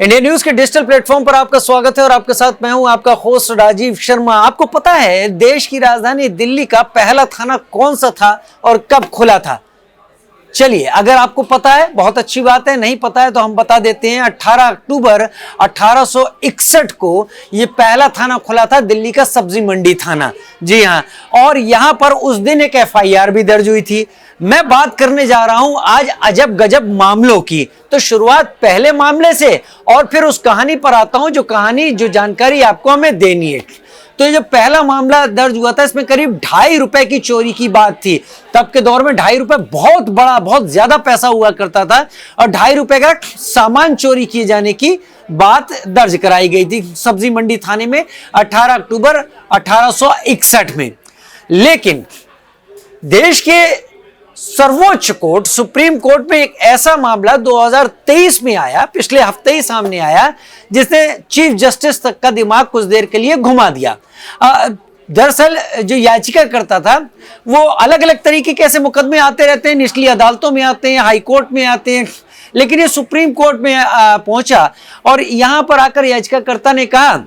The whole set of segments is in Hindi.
इंडिया न्यूज के डिजिटल प्लेटफॉर्म पर आपका स्वागत है और आपके साथ मैं हूं आपका होस्ट राजीव शर्मा। आपको पता है देश की राजधानी दिल्ली का पहला थाना कौन सा था और कब खुला था? चलिए, अगर आपको पता है बहुत अच्छी बात है, नहीं पता है तो हम बता देते हैं। 18 अक्टूबर 1861 को यह पहला थाना खुला था, दिल्ली का सब्जी मंडी थाना। जी हां, और यहां पर उस दिन एक एफआईआर भी दर्ज हुई थी। मैं बात करने जा रहा हूं आज अजब गजब मामलों की। तो शुरुआत पहले मामले से और फिर उस कहानी पर आता हूं जो जानकारी आपको हमें देनी है। तो ये जो पहला मामला दर्ज हुआ था, इसमें करीब 2.5 रुपए की चोरी की बात थी। तब के दौर में 2.5 रुपए बहुत बड़ा, बहुत ज्यादा पैसा हुआ करता था और 2.5 रुपए का सामान चोरी किए जाने की बात दर्ज कराई गई थी सब्जी मंडी थाने में 18 अक्टूबर 1861 में। लेकिन देश के सर्वोच्च कोर्ट, सुप्रीम कोर्ट में एक ऐसा मामला 2023 में आया, पिछले हफ्ते ही सामने आया, जिसने चीफ जस्टिस तक का दिमाग कुछ देर के लिए घुमा दिया। दरअसल जो याचिका करता था वो अलग अलग तरीके के ऐसे मुकदमे आते रहते हैं, निचली अदालतों में आते हैं, हाई कोर्ट में आते हैं, लेकिन ये सुप्रीम कोर्ट में पहुंचा और यहां पर आकर याचिकाकर्ता ने कहा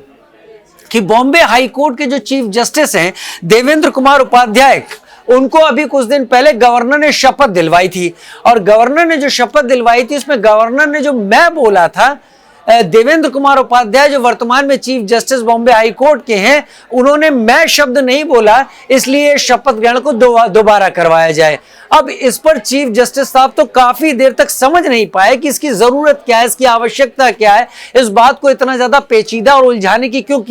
कि बॉम्बे हाई कोर्ट के जो चीफ जस्टिस हैं देवेंद्र कुमार उपाध्याय, उनको अभी कुछ दिन पहले गवर्नर ने शपथ दिलवाई थी और गवर्नर ने जो शपथ दिलवाई थी उसमें गवर्नर ने जो मैं बोला था, देवेंद्र कुमार उपाध्याय जो वर्तमान में chief justice Bombay high court के हैं, उन्होंने मैं शब्द नहीं बोला, इसलिए शपथ ग्रहण को दोबारा करवाया जाए। अब इस पर चीफ जस्टिस साहब तो काफी देर तक समझ नहीं पाए कि इसकी जरूरत क्या है, इसकी आवश्यकता क्या है, इस बात को इतना ज्यादा पेचीदा और उलझाने की क्यों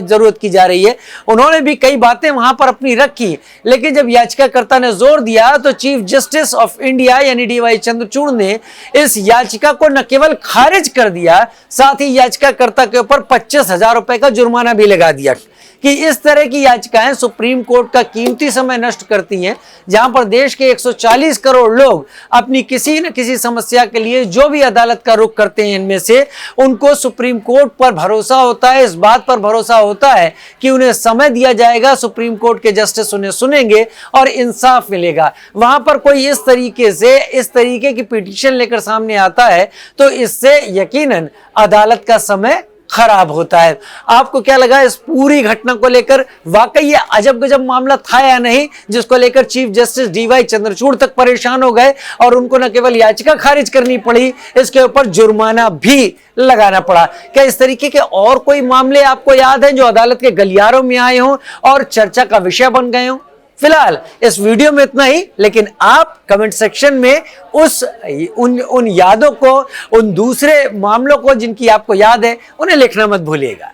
जरूरत की जा रही है। उन्होंने भी कई बातें वहां पर अपनी रखी, लेकिन जब याचिकाकर्ता ने जोर दिया तो चीफ जस्टिस ऑफ इंडिया यानी डीवाई चंद्रचूड़ ने इस याचिका को न केवल खारिज कर दिया, साथ ही याचिकाकर्ता के ऊपर 25,000 रुपए का जुर्माना भी लगा दिया कि इस तरह की याचिकाएं सुप्रीम कोर्ट का कीमती समय नष्ट करती हैं, जहां पर देश के 140 करोड़ लोग अपनी किसी न किसी समस्या के लिए जो भी अदालत का रुख करते हैं, इनमें से उनको सुप्रीम कोर्ट पर भरोसा होता है, इस बात पर भरोसा होता है कि उन्हें समय दिया जाएगा, सुप्रीम कोर्ट के जस्टिस उन्हें सुनेंगे और इंसाफ मिलेगा। वहां पर कोई इस तरीके की पिटीशन लेकर सामने आता है तो इससे यकीनन अदालत का समय खराब होता है। आपको क्या लगा इस पूरी घटना को लेकर? वाकई ये अजब गजब मामला था या नहीं, जिसको लेकर चीफ जस्टिस डीवाई चंद्रचूड़ तक परेशान हो गए और उनको न केवल याचिका खारिज करनी पड़ी, इसके ऊपर जुर्माना भी लगाना पड़ा? क्या इस तरीके के और कोई मामले आपको याद हैं जो अदालत के गलियारों में आए हों और चर्चा का विषय बन गए हों? फिलहाल इस वीडियो में इतना ही, लेकिन आप कमेंट सेक्शन में उन यादों को, उन दूसरे मामलों को जिनकी आपको याद है, उन्हें लिखना मत भूलिएगा।